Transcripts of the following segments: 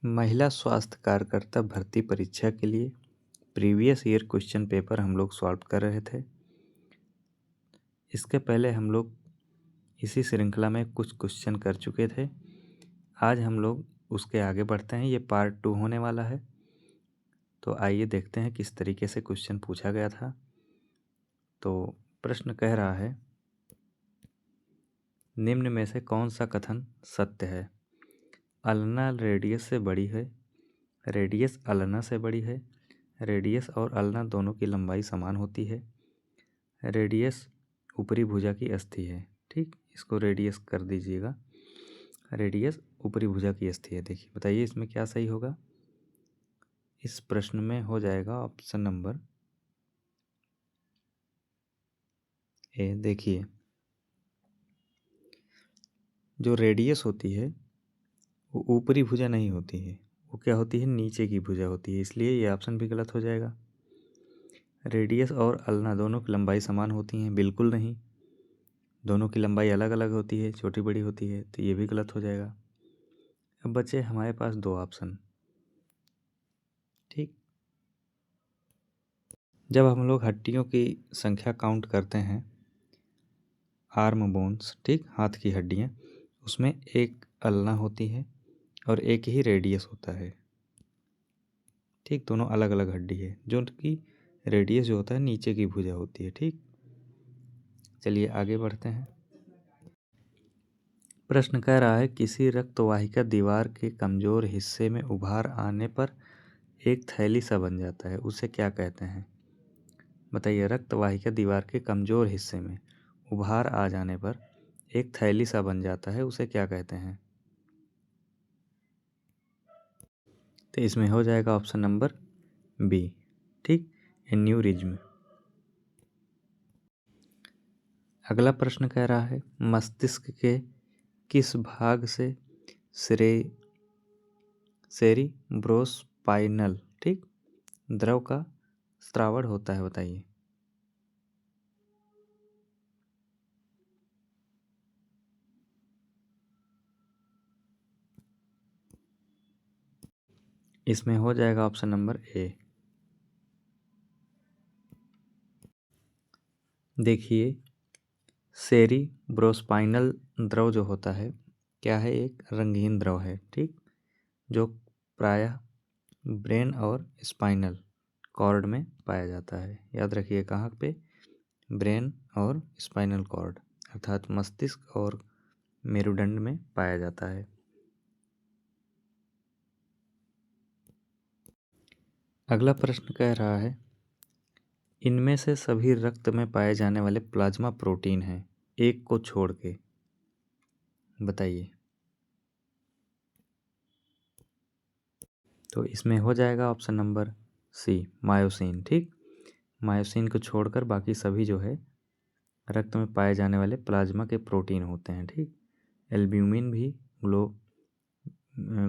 महिला स्वास्थ्य कार्यकर्ता भर्ती परीक्षा के लिए प्रीवियस ईयर क्वेश्चन पेपर हम लोग सॉल्व कर रहे थे। इसके पहले हम लोग इसी श्रृंखला में कुछ क्वेश्चन कर चुके थे। आज हम लोग उसके आगे बढ़ते हैं। ये पार्ट 2 होने वाला है। तो आइए देखते हैं किस तरीके से क्वेश्चन पूछा गया था। तो प्रश्न कह रहा है, निम्न में से कौन सा कथन सत्य है? अल्ना रेडियस से बड़ी है, रेडियस अल्ना से बड़ी है, रेडियस और अल्ना दोनों की लंबाई समान होती है, रेडियस ऊपरी भुजा की अस्थि है। ठीक, इसको रेडियस कर दीजिएगा। रेडियस ऊपरी भुजा की अस्थि है। देखिए, बताइए इसमें क्या सही होगा? इस प्रश्न में हो जाएगा ऑप्शन नंबर ए। देखिए, जो रेडियस होती है वो ऊपरी भुजा नहीं होती है, वो क्या होती है? नीचे की भुजा होती है। इसलिए ये ऑप्शन भी गलत हो जाएगा। रेडियस और अल्ना दोनों की लंबाई समान होती हैं? बिल्कुल नहीं, दोनों की लंबाई अलग अलग होती है, छोटी बड़ी होती है। तो ये भी गलत हो जाएगा। अब बचे हमारे पास 2 ऑप्शन। ठीक, जब हम लोग हड्डियों की संख्या काउंट करते हैं, आर्म बोन्स, ठीक, हाथ की हड्डियाँ, उसमें एक अल्ना होती है और एक ही रेडियस होता है। ठीक, दोनों अलग अलग हड्डी है। जो कि रेडियस जो होता है नीचे की भुजा होती है। ठीक, चलिए आगे बढ़ते हैं। प्रश्न कह रहा है, किसी रक्तवाहिका दीवार के कमजोर हिस्से में उभार आने पर एक थैली सा बन जाता है, उसे क्या कहते हैं? बताइए, रक्तवाहिका दीवार के कमजोर हिस्से में उभार आ जाने पर एक थैली सा बन जाता है, उसे क्या कहते हैं? तो इसमें हो जाएगा ऑप्शन नंबर बी। ठीक, एन्यूरिज्म। अगला प्रश्न कह रहा है, मस्तिष्क के किस भाग से सेरिब्रोस्पाइनल, ठीक, द्रव का स्रावण होता है? बताइए। इसमें हो जाएगा ऑप्शन नंबर ए। देखिए, सेरिब्रोस्पाइनल द्रव जो होता है क्या है? एक रंगहीन द्रव है। ठीक, जो प्रायः ब्रेन और स्पाइनल कॉर्ड में पाया जाता है। याद रखिए, कहाँ पे? ब्रेन और स्पाइनल कॉर्ड, अर्थात मस्तिष्क और मेरुदंड में पाया जाता है। अगला प्रश्न कह रहा है, इनमें से सभी रक्त में पाए जाने वाले प्लाज्मा प्रोटीन हैं, एक को छोड़ के। बताइए। तो इसमें हो जाएगा ऑप्शन नंबर सी, मायोसिन। ठीक, मायोसिन को छोड़कर बाकी सभी जो है रक्त में पाए जाने वाले प्लाज्मा के प्रोटीन होते हैं। ठीक, एल्ब्यूमिन भी,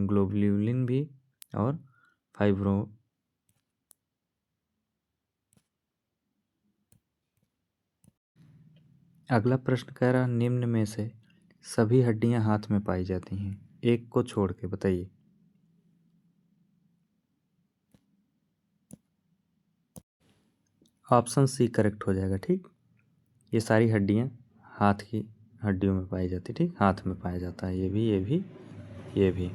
ग्लोब्यूलिन भी और फाइब्रो। अगला प्रश्न कह रहा, निम्न में से सभी हड्डियां हाथ में पाई जाती हैं, एक को छोड़ के। बताइए। ऑप्शन सी करेक्ट हो जाएगा। ठीक, ये सारी हड्डियां हाथ की हड्डियों में पाई जाती। ठीक, हाथ में पाया जाता है। ये भी, ये भी, ये भी।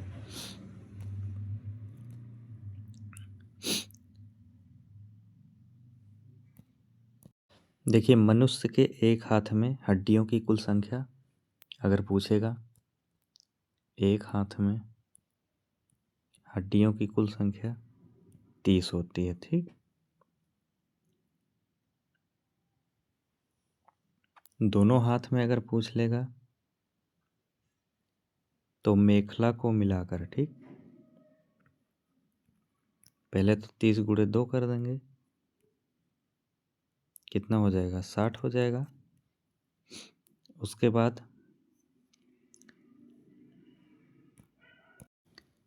देखिए, मनुष्य के एक हाथ में हड्डियों की कुल संख्या अगर पूछेगा, एक हाथ में हड्डियों की कुल संख्या 30 होती है। ठीक, दोनों हाथ में अगर पूछ लेगा तो मेखला को मिलाकर, ठीक, पहले तो 30 गुणे 2 कर देंगे, कितना हो जाएगा? 60 हो जाएगा। उसके बाद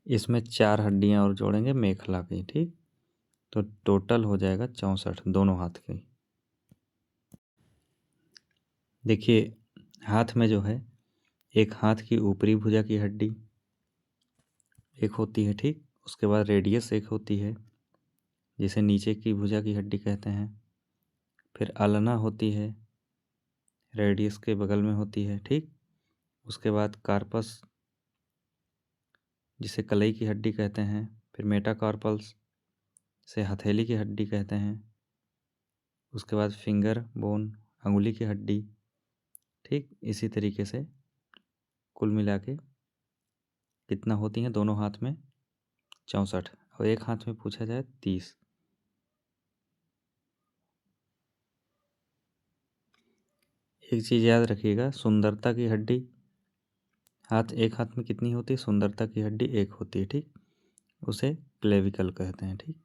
इसमें 4 हड्डियां और जोड़ेंगे मेखला की। ठीक, तो टोटल हो जाएगा 64 दोनों हाथ की। देखिए, हाथ में जो है एक हाथ की ऊपरी भुजा की हड्डी, एक होती है, ठीक। उसके बाद रेडियस एक होती है, जिसे नीचे की भुजा की हड्डी कहते हैं। फिर अल्ना होती है, रेडियस के बगल में होती है, ठीक। उसके बाद कार्पस, जिसे कलाई की हड्डी कहते हैं। फिर मेटाकार्पल्स, से हथेली की हड्डी कहते हैं। उसके बाद फिंगर बोन, अंगुली की हड्डी, ठीक। इसी तरीके से कुल मिला के कितना होती हैं दोनों हाथ में? 64। और एक हाथ में पूछा जाए 30। एक चीज़ याद रखिएगा, सुंदरता की हड्डी एक हाथ में कितनी होती है? सुंदरता की हड्डी एक होती है, ठीक। उसे क्लेविकल कहते हैं, ठीक।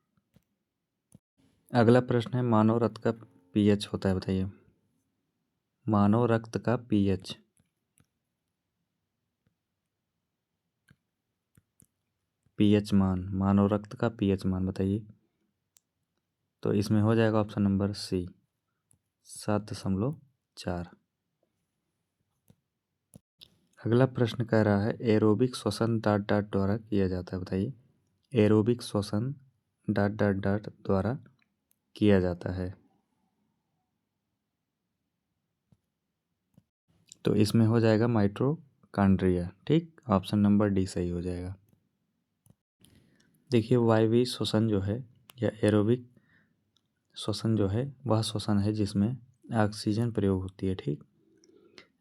अगला प्रश्न है, मानव रक्त का पीएच होता है, बताइए। मानव रक्त का पीएच, मान, मानव रक्त का पीएच मान बताइए। तो इसमें हो जाएगा ऑप्शन नंबर सी, 7.4। अगला प्रश्न कह रहा है, एरोबिक श्वसन डाट डाट द्वारा किया जाता है, बताइए। एरोबिक श्वसन डाट डाट डाट द्वारा किया जाता है। तो इसमें हो जाएगा माइटोकॉन्ड्रिया, ठीक। ऑप्शन नंबर डी सही हो जाएगा। देखिए, वायवीय श्वसन जो है या एरोबिक श्वसन जो है वह श्वसन है जिसमें ऑक्सीजन प्रयोग होती है, ठीक।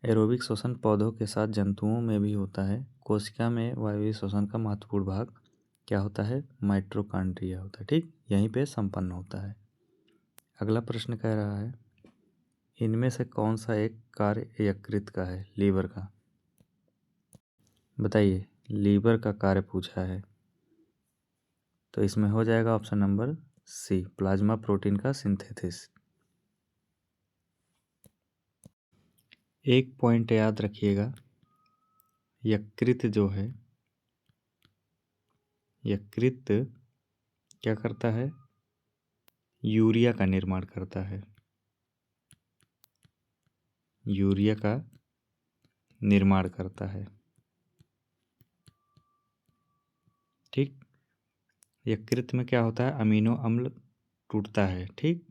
एरोबिक श्वसन पौधों के साथ जंतुओं में भी होता है। कोशिका में वायवीय श्वसन का महत्वपूर्ण भाग क्या होता है? माइटोकॉन्ड्रिया होता है, ठीक। यहीं पे संपन्न होता है। अगला प्रश्न कह रहा है, इनमें से कौन सा एक कार्य यकृत का है? लीवर का, बताइए। लीवर का कार्य पूछा है, तो इसमें हो जाएगा option number C, plasma protein का सिंथेसिस। एक पॉइंट याद रखिएगा, यकृत जो है, यकृत क्या करता है? यूरिया का निर्माण करता है, यूरिया का निर्माण करता है, ठीक। यकृत में क्या होता है? अमीनो अम्ल टूटता है, ठीक,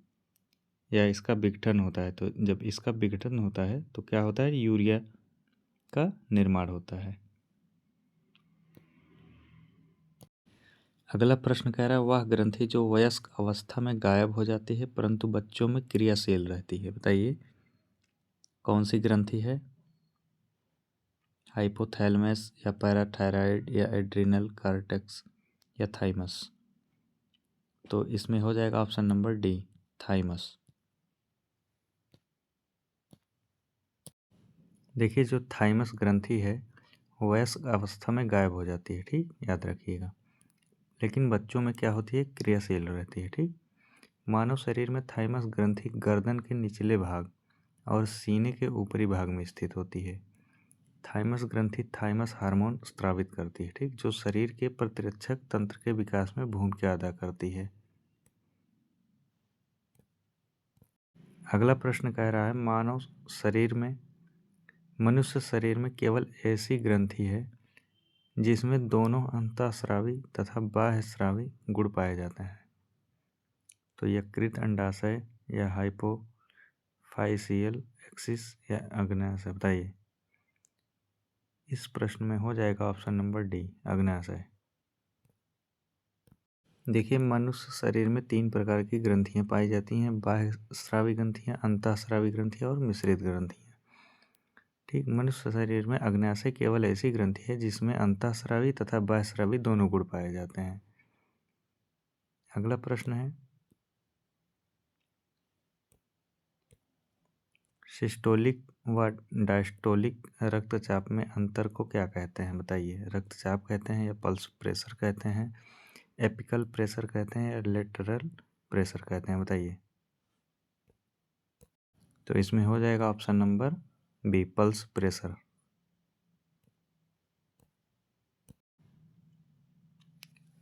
या इसका विघटन होता है। तो जब इसका विघटन होता है तो क्या होता है? यूरिया का निर्माण होता है। अगला प्रश्न कह रहा है, वह ग्रंथि जो वयस्क अवस्था में गायब हो जाती है परंतु बच्चों में क्रियाशील रहती है, बताइए कौन सी ग्रंथि है? हाइपोथैलेमस या पैराथायराइड या एड्रिनल कॉर्टेक्स या थाइमस? तो इसमें हो जाएगा ऑप्शन नंबर डी, थाइमस। देखिए, जो थाइमस ग्रंथि है वयस्क अवस्था में गायब हो जाती है, ठीक, याद रखिएगा। लेकिन बच्चों में क्या होती है? क्रियाशील रहती है, ठीक। मानव शरीर में थाइमस ग्रंथि गर्दन के निचले भाग और सीने के ऊपरी भाग में स्थित होती है। थाइमस ग्रंथि थाइमस हार्मोन स्रावित करती है, ठीक, जो शरीर के प्रतिरक्षक तंत्र के विकास में भूमिका अदा करती है। अगला प्रश्न कह रहा है, मनुष्य शरीर में केवल ऐसी ग्रंथि है जिसमें दोनों अंतःस्रावी तथा बाह्यस्रावी गुण पाए जाते हैं। तो यकृत, अंडाशय या हाइपोफाइसियल एक्सिस या अग्न्याशय, बताइए। इस प्रश्न में हो जाएगा ऑप्शन नंबर डी, अग्न्याशय। देखिए, मनुष्य शरीर में 3 प्रकार की ग्रंथियां पाई जाती हैं, बाह्यस्रावी ग्रंथियां, अंतःस्रावी ग्रंथियां और मिश्रित ग्रंथियां, ठीक। मनुष्य शरीर में अग्न्याशय केवल ऐसी ग्रंथि है जिसमें अंतःस्रावी तथा बाह्यस्रावी दोनों गुण पाए जाते हैं। अगला प्रश्न है, सिस्टोलिक व डायस्टोलिक रक्तचाप में अंतर को क्या कहते हैं, बताइए। रक्तचाप कहते हैं या पल्स प्रेशर कहते हैं, एपिकल प्रेशर कहते हैं या लेटरल प्रेशर कहते हैं, बताइए। तो इसमें हो जाएगा option number B, pulse pressure.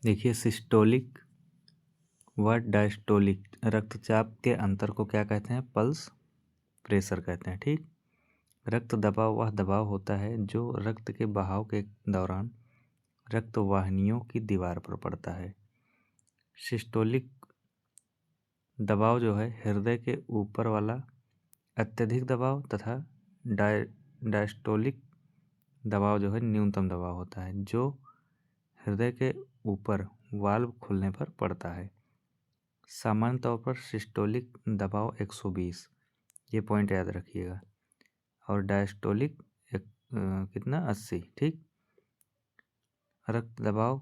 देखिए, सिस्टोलिक व डायस्टोलिक रक्तचाप के अंतर को क्या कहते हैं? पल्स प्रेशर कहते हैं, ठीक। रक्त दबाव वह दबाव होता है जो रक्त के बहाव के दौरान रक्तवाहिनियों की दीवार पर पड़ता है। सिस्टोलिक दबाव जो है हृदय के ऊपर वाला अत्यधिक दबाव तथा डायस्टोलिक दबाव जो है न्यूनतम दबाव होता है, जो हृदय के ऊपर वाल्व खुलने पर पड़ता है। सामान्य तौर पर सिस्टोलिक दबाव 120, ये पॉइंट याद रखिएगा, और डायस्टोलिक कितना 80। ठीक। रक्त दबाव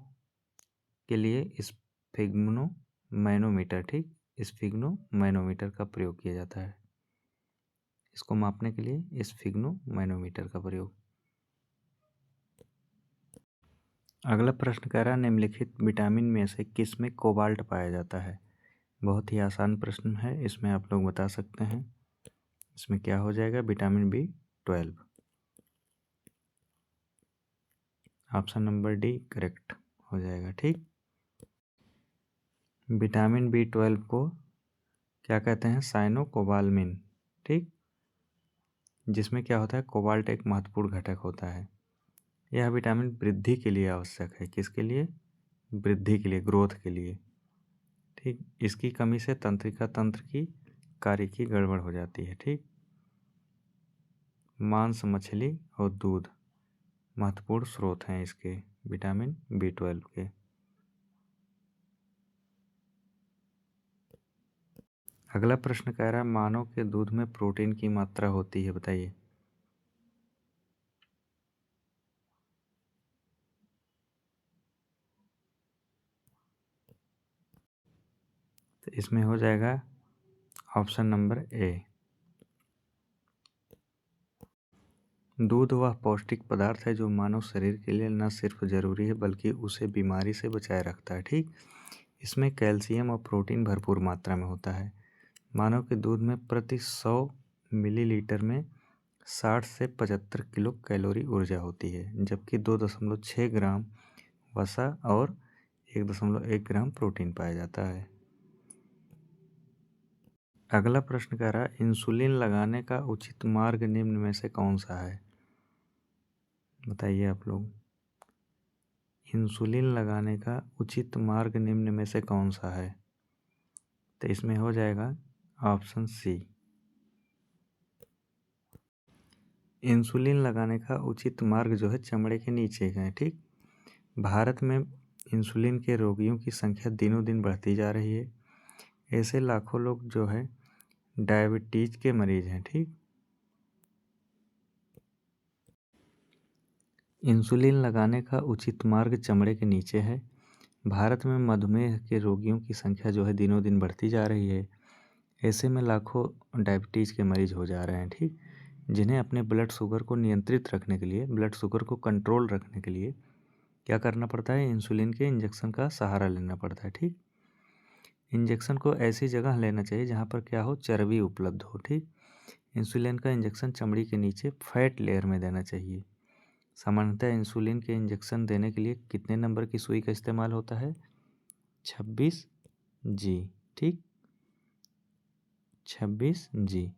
के लिए स्फिग्नो मैनोमीटर, ठीक, स्फिग्नो मैनोमीटर का प्रयोग किया जाता है। इसको मापने के लिए स्फिग्नो मैनोमीटर का प्रयोग। अगला प्रश्न कह रहा है निम्नलिखित विटामिन में से किस में कोबाल्ट पाया जाता है। बहुत ही आसान प्रश्न है, इसमें आप लोग बता सकते हैं। इसमें क्या हो जाएगा, vitamin B12। Option number D correct हो जाएगा। ठीक। विटामिन B12 को क्या कहते हैं, साइनोकोबालमिन। ठीक, जिसमें क्या होता है, कोबाल्ट एक महत्वपूर्ण घटक होता है। यह विटामिन वृद्धि के लिए आवश्यक है। किसके लिए, वृद्धि के लिए, ग्रोथ के लिए। ठीक, इसकी कमी से तंत्रिका तंत्र की कार्य की गड़बड़ हो जाती है। ठीक। मांस, मछली और दूध महत्वपूर्ण स्रोत हैं इसके, विटामिन B12 के। अगला प्रश्न कह रहा है मानव के दूध में प्रोटीन की मात्रा होती है, बताइए। तो इसमें हो जाएगा ऑप्शन नंबर ए। दूध वह पौष्टिक पदार्थ है जो मानव शरीर के लिए न सिर्फ जरूरी है बल्कि उसे बीमारी से बचाए रखता है। ठीक, इसमें कैल्शियम और प्रोटीन भरपूर मात्रा में होता है। मानव के दूध में प्रति 100 मिलीलीटर में 60 से 75 किलो कैलोरी ऊर्जा होती है, जबकि 2.6 ग्राम वसा और 1.1 ग्राम प्रोटीन पाया जाता है। अगला प्रश्न कह रहा है इंसुलिन लगाने का उचित मार्ग निम्न में से कौन सा है, बताइए आप लोग। इंसुलिन लगाने का उचित मार्ग निम्न में से कौन सा है, तो इसमें हो जाएगा ऑप्शन सी। इंसुलिन लगाने का उचित मार्ग जो है चमड़े के नीचे का है। ठीक, भारत में इंसुलिन के रोगियों की संख्या दिनों दिन बढ़ती जा रही है। ऐसे लाखों लोग जो है डायबिटीज के मरीज हैं। ठीक, इंसुलिन लगाने का उचित मार्ग चमड़े के नीचे है। भारत में मधुमेह के रोगियों की संख्या जो है दिनों दिन बढ़ती जा रही है। ऐसे में लाखों डायबिटीज़ के मरीज हो जा रहे हैं। ठीक, जिन्हें अपने ब्लड शुगर को नियंत्रित रखने के लिए, ब्लड शुगर को कंट्रोल रखने के लिए क्या करना पड़ता है, इंसुलिन के इंजेक्शन का सहारा लेना पड़ता है। ठीक, इंजेक्शन को ऐसी जगह लेना चाहिए जहाँ पर क्या हो, चर्बी उपलब्ध हो। ठीक, इंसुलिन का इंजेक्शन चमड़ी के नीचे फैट लेयर में देना चाहिए। सामान्यतः इंसुलिन के इंजेक्शन देने के लिए कितने नंबर की सुई का इस्तेमाल होता है, 26G। ठीक, 26G।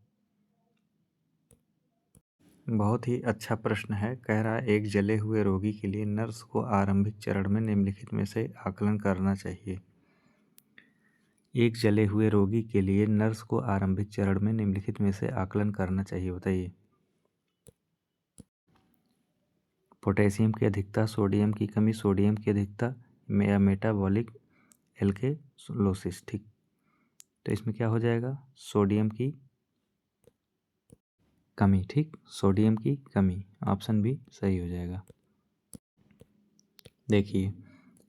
बहुत ही अच्छा प्रश्न है। कह रहा है एक जले हुए रोगी के लिए नर्स को आरंभिक चरण में निम्नलिखित में से आकलन करना चाहिए। एक जले हुए रोगी के लिए नर्स को आरंभिक चरण में निम्नलिखित में से आकलन करना चाहिए, बताइए। पोटेशियम की अधिकता, सोडियम की कमी, सोडियम की अधिकता या मेटाबॉलिक एल्केलोसिस। ठीक, तो इसमें क्या हो जाएगा, सोडियम की कमी। ठीक, सोडियम की कमी, ऑप्शन बी सही हो जाएगा। देखिए,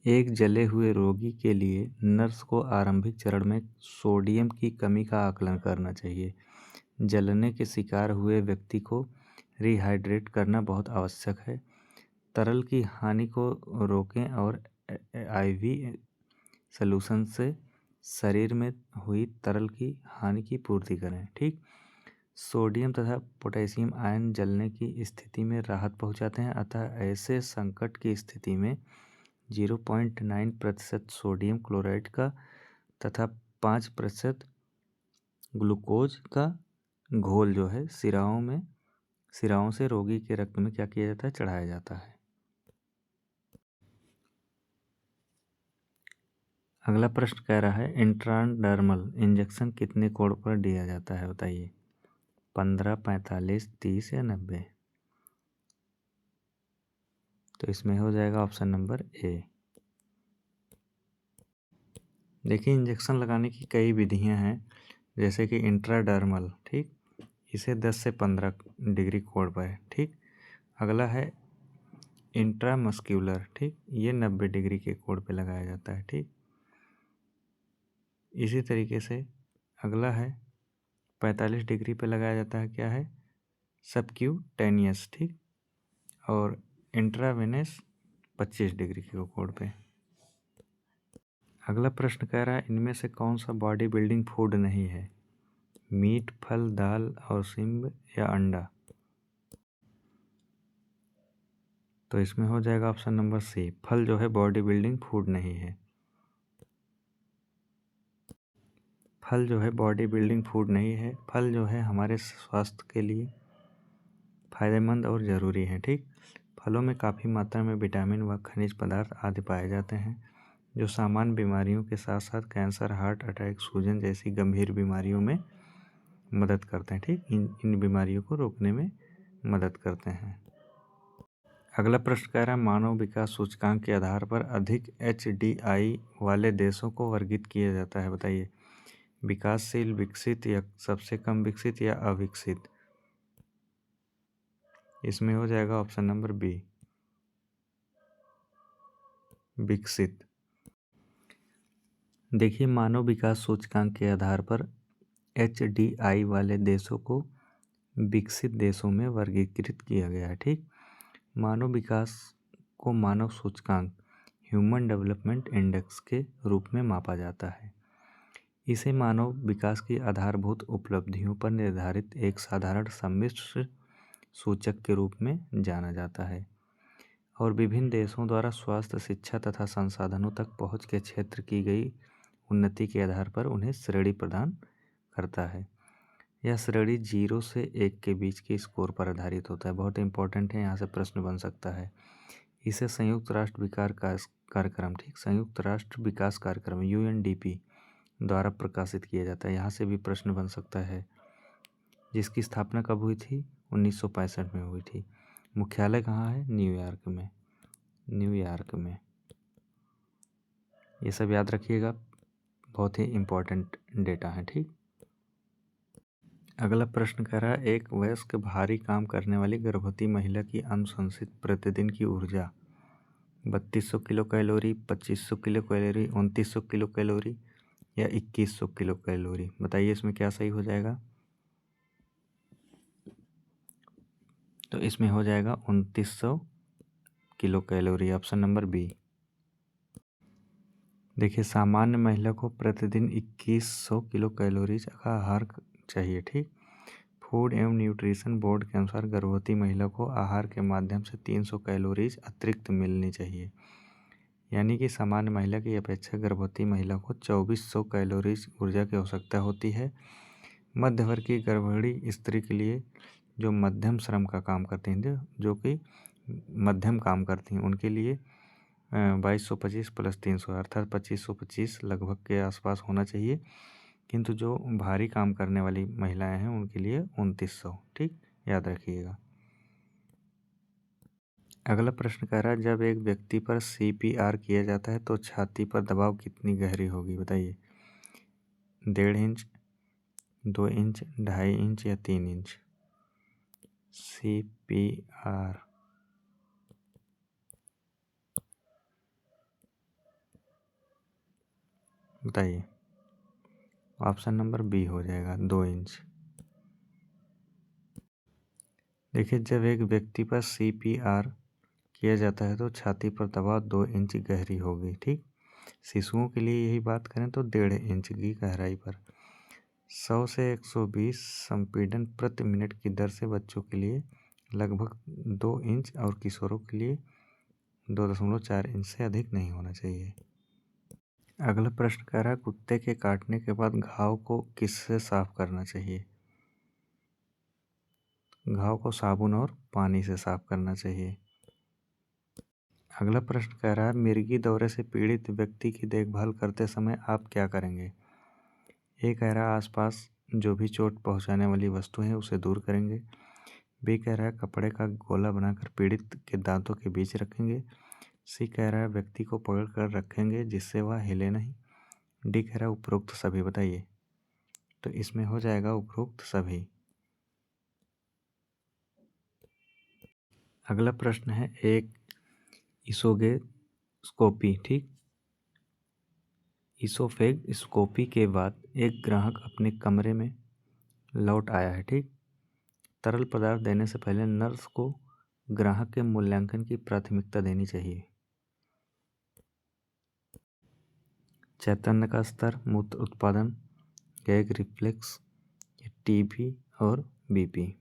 एक जले हुए रोगी के लिए नर्स को आरंभिक चरण में सोडियम की कमी का आकलन करना चाहिए। जलने के शिकार हुए व्यक्ति को रिहाइड्रेट करना बहुत आवश्यक है। तरल की हानि को रोकें और IV सॉल्यूशन से शरीर में हुई तरल की हानि की पूर्ति करें। ठीक, सोडियम तथा पोटेशियम आयन जलने की स्थिति में राहत पहुंचाते हैं, अतः ऐसे संकट की स्थिति में 0.9% सोडियम क्लोराइड का तथा 5% ग्लूकोज का घोल जो है सिराओं से रोगी के रक्त में क्या किया जाता है, चढ़ाया जाता है। अगला प्रश्न कह रहा है इंट्राडर्मल इंजेक्शन कितने कोण पर दिया जाता है, बताइए। 15, 45, 30 या 90। तो इसमें हो जाएगा ऑप्शन नंबर ए। देखिए इंजेक्शन लगाने की कई विधियां हैं, जैसे कि इंट्राडर्मल, ठीक, इसे 10 से 15 डिग्री कोण पर है, ठीक। अगला है इंट्रामस्क्यूलर, ठीक, ये 90 डिग्री के कोण पे लगाया जाता है, ठीक। इसी तरीके से अगला है 45 डिग्री पे लगाया जाता है, क्या है, सबक्यूटेनियस, ठीक। और इंट्रावेनस 25 डिग्री के कोण पे। अगला प्रश्न कह रहा है इनमें से कौन सा बॉडी बिल्डिंग फूड नहीं है, मीट, फल, दाल और सिंब या अंडा। तो इसमें हो जाएगा ऑप्शन नंबर सी, फल जो है बॉडी बिल्डिंग फूड नहीं है। फल जो है बॉडी बिल्डिंग फूड नहीं है। फल जो है हमारे स्वास्थ्य के लिए फायदेमंद और ज़रूरी है, ठीक। फलों में काफ़ी मात्रा में विटामिन व खनिज पदार्थ आदि पाए जाते हैं, जो सामान्य बीमारियों के साथ साथ कैंसर, हार्ट अटैक, सूजन जैसी गंभीर बीमारियों में मदद करते हैं, ठीक। इन बीमारियों को रोकने में मदद करते हैं। अगला प्रश्न कह रहा है मानव विकास सूचकांक के आधार पर अधिक HDI वाले देशों को वर्गीकृत किया जाता है, बताइए। विकासशील, विकसित या सबसे कम विकसित या अविकसित। इसमें हो जाएगा ऑप्शन नंबर बी, विकसित। देखिए मानव विकास सूचकांक के आधार पर HDI वाले देशों को विकसित देशों में वर्गीकृत किया गया है, ठीक। मानव विकास को मानव सूचकांक ह्यूमन डेवलपमेंट इंडेक्स के रूप में मापा जाता है। इसे मानव विकास की आधारभूत उपलब्धियों पर निर्धारित एक साधारण सम्मिश्र सूचक के रूप में जाना जाता है और विभिन्न देशों द्वारा स्वास्थ्य, शिक्षा तथा संसाधनों तक पहुंच के क्षेत्र की गई उन्नति के आधार पर उन्हें श्रेणी प्रदान करता है। यह श्रेणी 0 से 1 के बीच के स्कोर पर आधारित होता है। बहुत इंपॉर्टेंट है, यहाँ से प्रश्न बन सकता है। इसे संयुक्त राष्ट्र विकास कार्यक्रम, ठीक, संयुक्त राष्ट्र विकास कार्यक्रम UNDP द्वारा प्रकाशित किया जाता है। यहाँ से भी प्रश्न बन सकता है। जिसकी स्थापना कब हुई थी, 1965 में हुई थी। मुख्यालय कहाँ है, न्यूयॉर्क में, न्यूयॉर्क में। ये सब याद रखिएगा, बहुत ही इम्पोर्टेंट डेटा है, ठीक। अगला प्रश्न कह रहा है एक वयस्क भारी काम करने वाली गर्भवती महिला की अनुशंसित प्रतिदिन की ऊर्जा 3200 kilo calorie, 2500 kilo calorie, 2900 kilo calorie या 2100 किलो कैलोरी। बताइए इसमें क्या सही हो जाएगा। तो इसमें हो जाएगा 2900 kilo calorie, option number B. देखिए सामान्य महिला को प्रतिदिन 2100 किलो कैलोरीज का आहार चाहिए, ठीक। फूड एवं न्यूट्रिशन बोर्ड के अनुसार गर्भवती महिला को आहार के माध्यम से 300 कैलोरीज अतिरिक्त मिलनी चाहिए, यानी कि सामान्य महिला की अपेक्षा गर्भवती महिला को 2400 कैलोरीज ऊर्जा की आवश्यकता होती है। मध्य वर्ग की गर्भवती स्त्री के लिए जो मध्यम श्रम का काम करती हैं, जो कि मध्यम काम करती हैं, उनके लिए 2225 प्लस 300 अर्थात 2525 लगभग के आसपास होना चाहिए। किंतु जो भारी काम करने वाली महिलाएं हैं उनके लिए 2900, ठीक, याद रखिएगा। अगला प्रश्न कह रहा है जब एक व्यक्ति पर CPR किया जाता है तो छाती पर दबाव कितनी गहरी होगी, बताइए। 1.5 इंच, 2 इंच, 2.5 इंच या 3 इंच। CPR बताइए, ऑप्शन नंबर बी हो जाएगा, 2 इंच। देखिए जब एक व्यक्ति पर CPR किया जाता है तो छाती पर दबाव 2 इंच गहरी होगी, ठीक। शिशुओं के लिए यही बात करें तो 1.5 इंच की गहराई पर। 100 से 120 संपीड़न प्रति मिनट की दर से बच्चों के लिए लगभग 2 इंच और किशोरों के लिए 2.4 इंच से अधिक नहीं होना चाहिए। अगला प्रश्न कह रहा है कुत्ते के काटने के बाद घाव को किससे साफ करना चाहिए। घाव को साबुन और पानी से साफ करना चाहिए। अगला प्रश्न कह रहा है मिर्गी दौरे से पीड़ित व्यक्ति की देखभाल करते समय आप क्या करेंगे। ए कह रहा है आसपास जो भी चोट पहुंचाने वाली वस्तु है उसे दूर करेंगे। बी कह रहा है कपड़े का गोला बनाकर पीड़ित के दांतों के बीच रखेंगे। सी कह रहा है व्यक्ति को पकड़ कर रखेंगे जिससे वह हिले नहीं। डी कह रहा है उपरोक्त सभी। बताइए। तो इसमें हो जाएगा उपरोक्त सभी। अगला प्रश्न है एक इसोगेस्कोपी। ठीक, इसोफेगस्कोपी के बाद एक ग्राहक अपने कमरे में लौट आया है। ठीक, तरल पदार्थ देने से पहले नर्स को ग्राहक के मूल्यांकन की प्राथमिकता देनी चाहिए। चैतन्य का स्तर, मूत्र उत्पादन, गैग रिफ्लेक्स, टीबी और बीपी।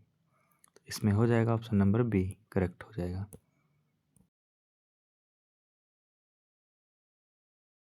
इसमें हो जाएगा ऑप्शन नंबर बी करेक्ट हो जाएगा।